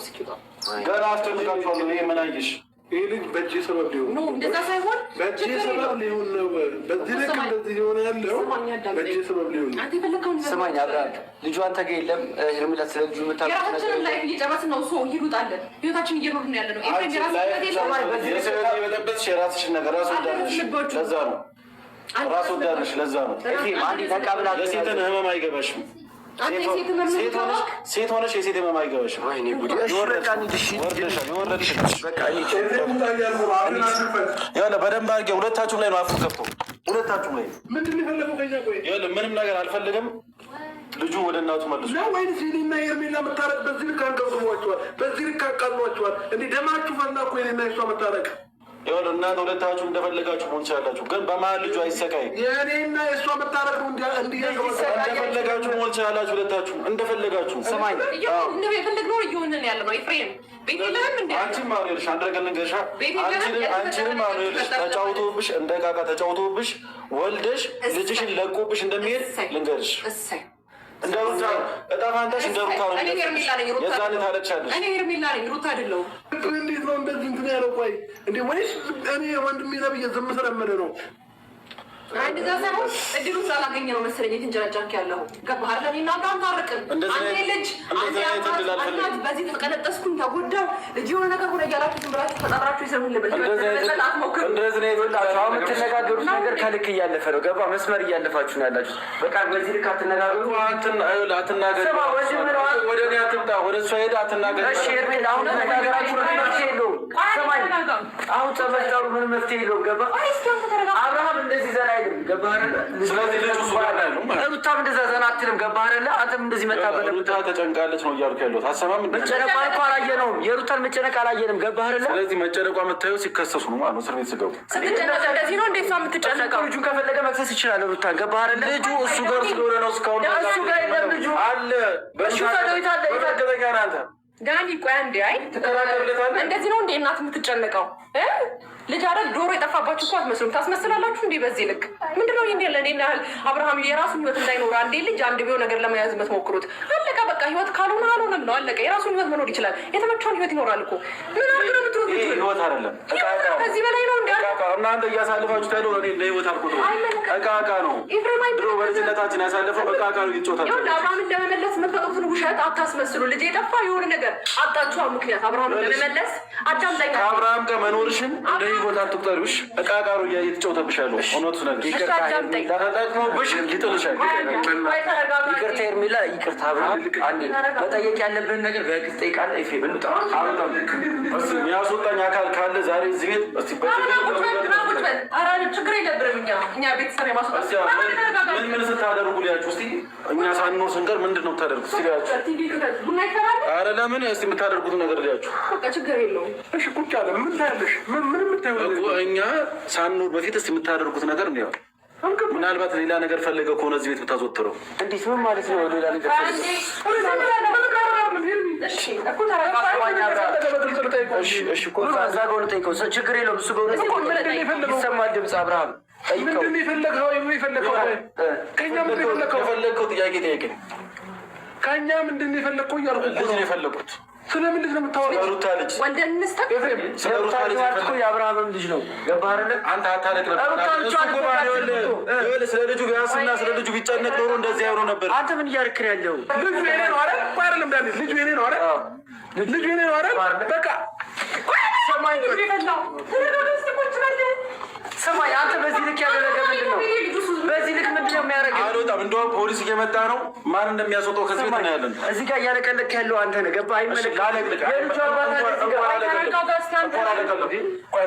እስኪወጣ ገና አስጨንቃችኋለሁ። ይሄ ምን አየሽ? ይህ ልጅ በእጅ ሰበብ ሊሆን ነው። እንደዛ ሳይሆን በእጅ ሰበብ ሊሆን ነው። በዚህ ልክ እንደዚህ የሆነ ያለው በእጅ ሰበብ ሊሆን ነው። አንተ የፈለግከውን ስማኝ አብርሃም፣ ልጁ አንተ ጋር የለም። ሄርሜላ ስለ ልጁ የራሳችንን ላይፍ እየጨረስን ነው። ሰው ይሩጣለን። ህይወታችን እየኖርን ያለ ነው። የበጠበጥሽ የራስሽን ነገር ራስ ወዳድሽ፣ ለዛ ነው ራስ ወዳድሽ፣ ለዛ ነው የሴትን ህመም አይገባሽም። ሴት ሆነሽ የሴት ህመም አይገባሽም። በደንብ አድርጌ ሁለታችሁም ላይ ነው አፉ ከፍቶ ሁለታችሁም ላይ ምንም ነገር አልፈልግም። ልጁ ወደ እናቱ መልሱ ወይስ እኔና ሄርሜላ መታረቅ በዚህ ልክ አንቀርጽሟቸዋል? በዚህ ልክ አቃሏቸዋል? እንዲህ ደማችሁ ፈላ እኮ የእኔና የእሷ መታረቅ። ይኸውልህ እናንተ ሁለታችሁ እንደፈለጋችሁ መሆን ትችላላችሁ፣ ግን በመሀል ልጁ አይሰቃይ። የእኔና የእሷ መታረቅ ነው። እንደፈለጋችሁ መሆን ትችላላችሁ፣ ሁለታችሁ እንደፈለጋችሁ። የፈለግነው እየሆንን ያለ ነው። ኤፍሬም ቤት የለህም እንዴ? አንቺም አሁን ይኸውልሽ አንድ ነገር ልንገርሽ፣ አንቺንም አሁን ይኸውልሽ ተጫውቶብሽ እንደ ዕቃ ተጫውቶብሽ ወልደሽ ልጅሽን ለቆብሽ እንደሚሄድ ልንገርሽ። እንደ ሩታ እጣ ፋንታሽ እንደ ሩታ ነው። የዛን ታለቅሻለሽ። እኔ ሄርሜላ ነኝ፣ ሩታ አይደለሁም። እንዴት ነው እንደዚህ እንትን ያለው? ቆይ እንዴ ወይስ እኔ ወንድሜ ነብዬ ዝም ስለምልህ ነው? እንደዛ ሳይሆን እድሉን ስላላገኘ ነው መሰለኝ የተንጨረጨርክ ያለው። ገባህ አይደል? እኔና አብርሃም ታርቅን። አንተ ልጅ አንተ በዚህ ተቀነጠስኩኝ ተጎዳው ልጅ የሆነ ነገር ሆነ እያላችሁ ዝም ብላችሁ ተጠራችሁ ይሰሙልበት። እንደዚህ ነው የወላችሁ። አሁን የምትነጋገሩት ነገር ከልክ እያለፈ ነው። ገባ መስመር እያለፋችሁ ነው ያላችሁት። በቃ በዚህ ልክ አትነጋገሩ። አትናገር፣ ወደ እኔ አትምጣ፣ ወደ እሷ ሄዳ አትናገር። እሺ ሄርሜላ፣ አሁን ተነጋገራችሁ መፍትሄ የለውም። ሰማኝ፣ አሁን ተመጣሩ ምን መፍትሄ የለውም። ገባ አብርሃም እንደዚህ ዘና አይደለም። ገባህ አይደለ? ስለዚህ ልጁ ሩታም እንደዛ ዘና አትልም። ገባህ አይደለ? አንተም እንደዚህ መታበለ ሩታ ተጨንቃለች ነው እያልኩ ያለሁት። አሰማም መጨነቋ እኮ አላየነውም። የሩታን መጨነቅ አላየንም። ገባህ አይደለ? ስለዚህ መጨነቋ የምታየው ሲከሰሱ ነው ማለት ነው። እስር ቤት ስገቡ ስትጨነቅ እንደዚህ ነው። እንዴት ነው የምትጨነቀው? ልጁን ከፈለገ መክሰስ ይችላል ሩታን። ገባህ አይደለ? ልጁ እሱ ጋር ስለሆነ ነው እስካሁን እሱ ጋር የለም። ልጁ አለ በእሱ ታደዊት አለ የተገጠኛ ናንተ ዳኒ ቆይ አንዴ። አይ ትከራከርለታለህ። እንደዚህ ነው እንዴ እናት የምትጨነቀው? ልጅ አይደል ዶሮ የጠፋባችሁ እኮ አትመስሉም። ታስመስላላችሁ እንዴ በዚህ ልክ? ምንድነው ይሄን ያለ እኔና አብርሃም የራሱን ህይወት እንዳይኖር አንዴ ልጅ አንድ ቢሆን ነገር ለመያዝ የምትሞክሩት? አለቀ በቃ። ህይወት ካልሆነ አልሆነም ነው አለቀ። የራሱን ህይወት መኖር ይችላል። የተመቸውን ህይወት ይኖራል እኮ። ምን አድርገው ነው የምትሉት? ህይወት አይደለም ከዚህ በላይ ነው እንዴ? እናንተ እያሳልፋችሁ ታዲያ እኔ ለህይወት አልቆጥረው። እቃ ነው። ድሮ በልጅነታችን ያሳልፈው እቃ ነው ይጮታል። ይሁን አብርሃምን ለመመለስ የምትፈጥሩትን ውሸት አታስመስሉ። ልጅ የጠፋ የሆነ ነገር አጣችሁ ምክንያት አብርሃምን ለመመለስ አዳምጠኛ። ከአብርሃም ጋር መኖርሽን እንደ ህይወት አትቁጠሪውሽ። እቃ ነው እየተጫወተብሽ ያለው እውነቱ ነገር ተጠቅሞብሽ ሊጥልሻል። ይቅርታ ሄርሜላ፣ ይቅርታ አብርሃም። መጠየቅ ያለብን ነገር በግልጽ ጠይቃለህ። ኤፍሬም እንውጣ። የሚያስወጣኝ አካል ካለ ዛሬ እዚህ ቤት ችግር የለብንም። እኛ ቤተሰብ የማስወጣት ምን ስታደርጉ ሊያችሁ እስኪ እኛ ሳንኖር ስንቀር ምንድን ነው የምታደርጉት? ኧረ ለምን እስኪ የምታደርጉት ነገር ሊያችሁ ችግር የለውም። እሺ ቁጭ አለ። ምን ታያለሽ? ምን የምታየው? እኛ ሳንኖር በፊት እስኪ የምታደርጉት ነገር ነው። ምናልባት ሌላ ነገር ፈልገው ከሆነ እዚህ ቤት የምታዘወትረው እንዴት ምን ማለት ነው? ሌላ ነገር ችግር የለውም። እሱ ይሰማል ድምፅ። አብርሃም የፈለግከው ጥያቄ ጠያቄ ከእኛ ምንድን ነው የፈለግከው እያልኩ ልጅ ነው የፈለጉት። ስለምንድን ነው የምታወራው? ሩታ ልጅ ወልደን እንስታ የአብርሃም ልጅ ነው። ገባህ አይደለ? አንተ አታለቅ ነበር። ስለ ልጁ ቢያንስና ስለ ልጁ ቢጨነቅ ኖሮ እንደዚህ አይሆኑ ነበር። አንተ ምን እያደረክ ነው ያለው? ልጁ የኔ ነው አይደል? አይደለም ዳኒ፣ ልጁ የኔ ነው አይደል? ልጁ የኔ ነው አይደል? በቃ ሰማኝ። ሰማኝ። አንተ በዚህ ልክ ያደረገ ምንድን ነው? በዚህ ልክ ምንድን ነው የሚያደርገው? አልወጣም። እንደውም ፖሊስ እየመጣ ነው። ማን እንደሚያስወጣው ከዚህ ቤት ነው ያለን። እዚህ ጋር እያለቀለክ ያለው አንተ ነህ። ገባህ? አይመለከትም። የልጁ አባት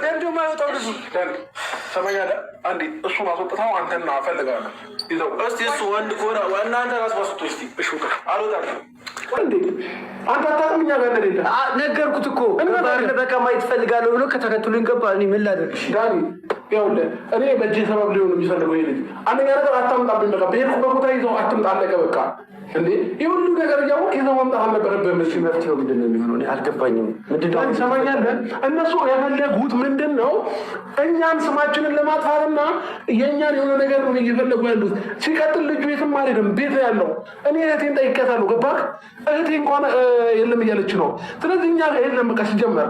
ለምንድን የማይወጣው ልጁ? ሰማኛለህ? አንዴ እሱን አስወጥተው አንተና እፈልጋለሁ ይዘው እስኪ እሱ ወንድ ከሆነ እናንተ ራሱ አስወጡ እስኪ። እሺ አልወጣም። እንዴ አንተ አታውቅም? እኛ ጋር እንደሌለ ነገርኩት እኮ። በቃ ማየት እፈልጋለሁ ብሎ ከተከትሉኝ ገባ። እኔ ምን ላደርግ? ዳኒ ይኸውልህ እኔ በእጄ ሰበብ ሊሆን የሚፈልገው ይሄ ልጅ አንደኛ ነገር አታምጣብኝ። በቃ በሄድኩበት ቦታ ይዘው አትምጣ፣ አለቀ በቃ። እንዴ ይህ ሁሉ ነገር እያወቅ ይዘው መምጣት አልነበረብህም። እሺ መፍትሄው ምንድን ነው የሚሆነው? አልገባኝም። ምንድን ነው ይሰማኛለህ? እነሱ የፈለጉት ምንድን ነው? እኛን ስማችንን ለማጥፋትና የእኛን የሆነ ነገር ነው እየፈለጉ ያሉት። ሲቀጥል ልጁ የትም አልሄድም፣ ቤት ያለው እኔ እህቴን ጠይቄያታለሁ። ገባህ? እህቴ እንኳን የለም እያለች ነው። ስለዚህ እኛ የለም በቃ ሲጀመር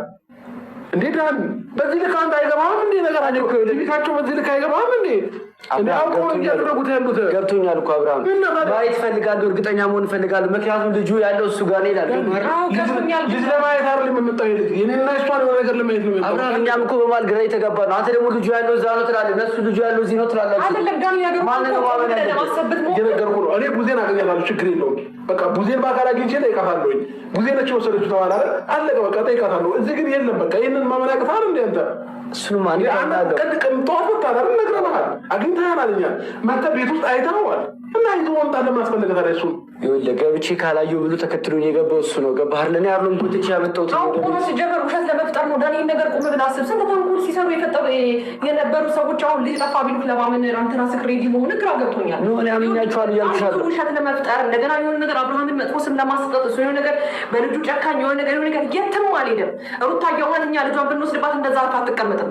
እንዴ ዳን በዚህ ልክ አንተ አይገባህም እንዴ? ነገር አለ ቤታቸው በዚህ ልክ አይገባህም እንዴ? እያደረጉት ያሉት ገብቶኛል እኮ አብርሃም። ማየት እፈልጋለሁ፣ እርግጠኛ መሆን እፈልጋለሁ። ምክንያቱም ልጁ ያለው እሱ ጋር ነው ይላል። ልጅ ለማየት አይደለም የምመጣው ልጅ የኔና እሷን የሆነ ነገር ለማየት ነው አብርሃም። እኛም እኮ በማል ግራ የተጋባ ነው። አንተ ደግሞ ልጁ ያለው እዛ ነው ትላለህ፣ እነሱ ልጁ ያለው እዚህ ነው ትላላችሁ። ማንን ነው ማመን ያለብህ? እየነገርኩህ ነው። እኔ ቡዜን አገኛታለሁ፣ ችግር የለውም። በቃ ቡዜን በአካል አግኝቼ ጠይቃታለሁኝ። ቡዜ ነች የወሰደችው ተባለ አይደል? አለቀ በቃ ጠይቃታለሁ። እዚህ ግን የለም በቃ ይህንን ማመን ያቅታል እንዴ አንተ? እሱንም አንድ ጠዋት ወታደር ነግረናል፣ አግኝተናል። እኛ መተ ቤት ውስጥ አይተነዋል እና ይዞ ወምጣ ለምን አስፈለገ ታዲያ? እሱን ይኸውልህ ገብቼ ካላየሁ ብሎ ተከትሎኝ የገባው እሱ ነው። ገባህ? ለእኔ ያሉን ጉትቻ ያመጣሁት ሲጀመር ውሸት ለመፍጠር ነው። ዳኒ ነገር ቁም ብለህ አስብ። ስንት ተንኮል ሲሰሩ የነበሩ ሰዎች አሁን ልጅ ጠፋ ቢሉት ለማመን አንተና ስክሬዲ መሆን ግራ ገብቶኛል። እኔ አምኛቸዋለሁ እያልኩሻለሁ። ውሸት ለመፍጠር እንደገና የሆነ ነገር አብርሃምን መጥፎ ስም ለማስጠጥ እሱ የሆነ ነገር በልጁ ጨካኝ የሆነ ነገር የትም አልሄድም። ሩታ እያዋን እኛ ልጇን ብንወስድባት እንደዛ አርፋ አትቀመጥም።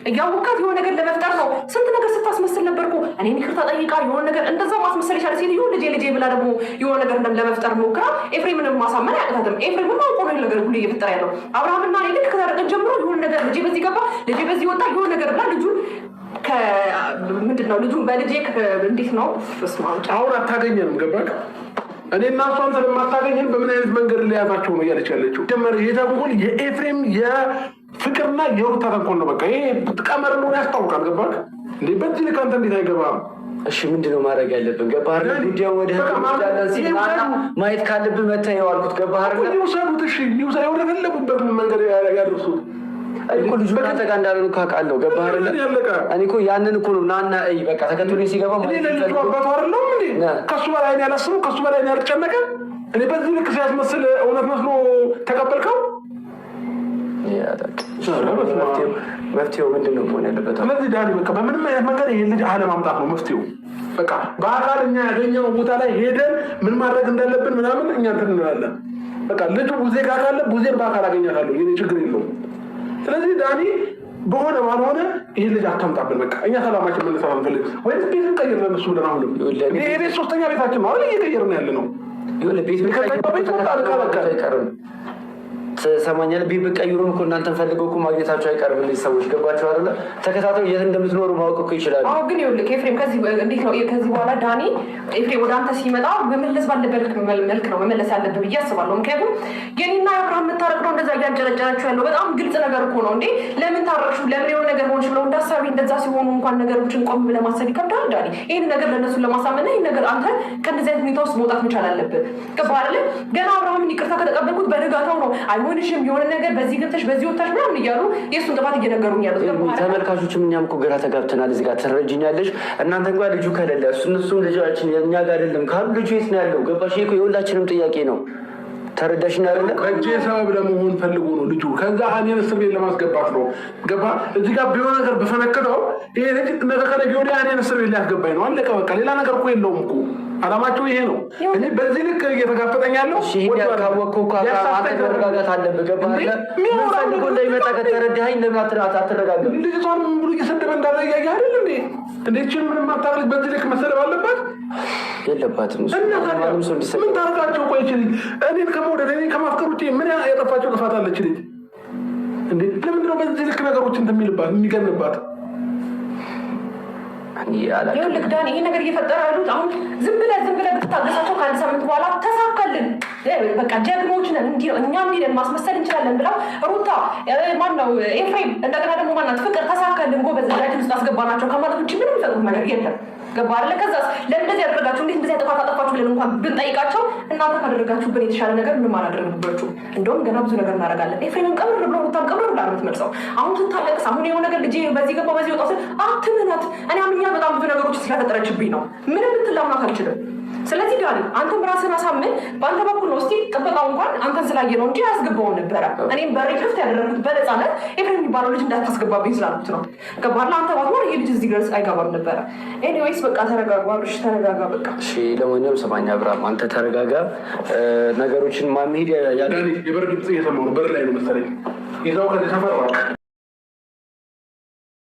እያወቃት የሆነ ነገር ለመፍጠር ነው። ስንት ነገር ስታስመስል ነበርኩ። እኔን ይቅርታ ጠይቃ የሆነ ነገር እንደዛ ማስመሰል የቻለ ሴትዮ ልጄ ብላ ደግሞ የሆነ ነገር ለመፍጠር ሞክራ ኤፍሬምንም ማሳመን አያቅታትም። ኤፍሬምም አውቆ ነው ነገር ሁሉ እየፈጠረ ያለው። አብርሃምና እኔ ልክ ከታረቀን ጀምሮ የሆነ ነገር ልጄ በዚህ ገባ፣ ልጄ በዚህ ወጣ፣ የሆነ ነገር ብላ ልጁን ምንድን ነው ልጁን በልጄ እንዴት ነው አሁን አታገኘንም። ገባህ? እኔ እና እሷን ስለማታገኘን በምን አይነት መንገድ ሊያዛቸው ነው እያለች ያለችው። ጀመር ይሄ ተንኮል የኤፍሬም የፍቅርና የሩታ ተንኮል ነው። በቃ ይሄ ቀመር ነው ያስታውቃል። ገባህ እንዴ? በዚህ ልክ አንተ እንዴት አይገባም? እሺ ምንድነው ማድረግ ያለብን? ገባህ? ጉዳዩ ወደ ማየት ካለብን መታየው አልኩት። ገባህ? ይውሰዱት። እሺ ይውሰዱ፣ ወደ ፈለጉበት መንገድ ያደርሱት። እኮ ልጁ ከአንተ ጋር እንዳለ ካውቃለሁ። ገባህ? እኔ እኮ ያንን እኮ ነው ናና በቃ ተከትሎኝ ሲገባ ልጁ አባቱ አይደለም እንዴ? ከሱ በላይ ያላስቡ፣ ከሱ በላይ ያልጨነቀ እኔ በዚህ ልክ ሲያስመስል እውነት መስሎ ተቀበልከው። መፍትሄው ምንድን ነው መሆን ያለበት? ስለዚህ ዳኒ በቃ በምንም አይነት መንገድ ይህን ልጅ አለማምጣት ነው መፍትሄው። በቃ በአካል እኛ ያገኘው ቦታ ላይ ሄደን ምን ማድረግ እንዳለብን ምናምን እኛ እንትን እንላለን። በቃ ልጁ ቡዜ ጋር ካለ ቡዜን በአካል አገኛታለሁ፣ ይሄ ችግር የለውም። ስለዚህ ዳኒ በሆነ ባልሆነ ይህን ልጅ አታምጣብን። በቃ እኛ ሰላማችን መለሰት አንፈልግ ወይ ቤት እንቀይር ለነሱ ብለን አሁንም ይሄ ቤት ሶስተኛ ቤታችን ነው አለ እየቀየርን ያለ ነው። ሰማኛል ቤት ብትቀይሩም እኮ እናንተን ፈልገው እኮ ማግኘታቸው አይቀርም። እነዚህ ሰዎች ገባቸው አይደለ? ተከታተሉ የት እንደምትኖሩ ማወቅ እኮ ይችላሉ። አዎ ግን ይኸውልህ ኤፍሬም እንዴት ነው ከዚህ በኋላ ዳኒ ኤፍሬም ወደ አንተ ሲመጣ መመለስ ባለበት መልክ ነው መመለስ ያለብህ ብዬ አስባለሁ። ምክንያቱም የኔና የአብርሃም መታረቅ ነው እንደዛ እያንጨረጨራችሁ ያለው በጣም ግልጽ ነገር እኮ ነው። እንዴ ለምን ታረቅሹ ለምን የሆነ ነገር ሆንሽ ብለው እንዳሳቢ እንደዛ ሲሆኑ እንኳን ነገሮችን ቆም ብለህ ማሰብ ይከብዳል ዳኒ። ይህን ነገር ለእነሱን ለማሳመንና ይህን ነገር አንተ ከእንደዚህ አይነት ሁኔታ ውስጥ መውጣት መቻል አለብህ። ገባህ አይደለ? ገና አብርሃምን ይቅርታ ከተቀበልኩት በነጋታው ነው አይሆንሽም የሆነ ነገር በዚህ ገብተሽ በዚህ ወጣሽ ምናምን እያሉ የእሱን ጥፋት እየነገሩኝ ያሉት። ተመልካቾችም እኛም እኮ ግራ ተጋብተናል። እዚህ ጋር ትረጅኛለሽ እናንተ እንኳ ልጁ ከሌለ እነሱም ልጃችን የእኛ ጋር አይደለም ካሉ ልጁ የት ነው ያለው? ገባሽ? እኮ የሁላችንም ጥያቄ ነው። ተረዳሽኝ አይደለ? ከእጄ ሰበብ ለመሆን ፈልጎ ነው ልጁ። ከዛ እኔን እስር ቤት ለማስገባት ነው። ገባ? እዚህ ጋር ቢሆን ነገር በፈነክተው ይሄ ልጅ ነገ ከነገ ወዲያ እኔን እስር ቤት ሊያስገባኝ ነው። አለቀ በቃ። ሌላ ነገር እኮ የለውም እኮ። አላማቸው ይሄ ነው። እኔ በዚህ ልክ እየተጋፈጠኝ ያለው ካወቅኩ አንተ መረጋጋት አለብህ። ገባህ? ምን ፈልጎ እንዳይመጣ ከተረዳኸኝ ለምን አትረጋጋም? ልጅቷን ምን ብሎ እየሰደበ እንዳለ እያየህ አይደል እንዴ? እንዴችን ምንም አታውቅም። በዚህ ልክ መሰደብ አለባት የለባትም? ምን ታርቃቸው? ቆይ ይችል እኔን ከመውደድ እኔን ከማፍቀር ውጭ ምን ያጠፋቸው ጥፋት አለች ልጅ እንዴ? ለምንድነው በዚህ ልክ ነገሮች እንትን የሚልባት የሚገንባት? ይኸውልህ ዳኒ ይሄ ነገር እየፈጠረ ያሉት አሁን ዝም ብለህ ብትታገሳቸው ከአንድ ሳምንት በኋላ ተሳካልን በቃ ጀግኖች ነን እንዲህ እኛ እንዲህ ማስመሰል እንችላለን ብለው ሩታ ማነው ኤፍሬም እንደገና ደግሞ ማናት ፍቅር ተሳካልን ጎበዝ ዳኒ ውስጥ አስገባናቸው ከማለት ውጭ ምንም የሚፈጥሩት ነገር የለም። ገባህ አይደለ? ከዛስ ለእንደዚህ ያደረጋችሁ እንዴት እንደዚህ ጥፋት አጠፋችሁ ብለን እንኳን ብንጠይቃቸው እናንተ ካደረጋችሁብን የተሻለ ነገር ምንም አላደረግንባችሁ፣ እንደውም ገና ብዙ ነገር እናደርጋለን። ኤፍሬምን ቀብር ብሎ ሩታን ቀብር ብላ ነው የምትመልሰው። አሁን ስታለቅስ አሁን የሆነ ነገር ልጄ በዚህ ገባ በዚህ ወጣ አትምናት። እኔ አምኛ በጣም ብዙ ነገሮች ስለፈጠረችብኝ ነው ምንም ልትላምናት አልችልም። ስለዚህ ዳኒ አንተም ራስህን አሳምን። በአንተ በኩል ነው እስኪ ጥበቃው እንኳን አንተን ስላየ ነው እንጂ አያስገባውም ነበረ። እኔም በሬ ክፍት ያደረጉት በነፃነት ኤፍሬም የሚባለው ልጅ እንዳታስገባብኝ ስላሉት ነው። ገባህ? አንተ ባትኖር ይሄ ልጅ እዚህ ድረስ አይገባም ነበረ። ኤኒዌይስ በቃ ተረጋጋ፣ አብርሽ ተረጋጋ። በቃ እሺ፣ ለማንኛውም ሰማኝ አብርሃም፣ አንተ ተረጋጋ። ነገሮችን ማምሄድ የበር ድምፅ እየሰማሁ ነው። በር ላይ ነው መሰለኝ ይዘው ከዚህ ሰፈር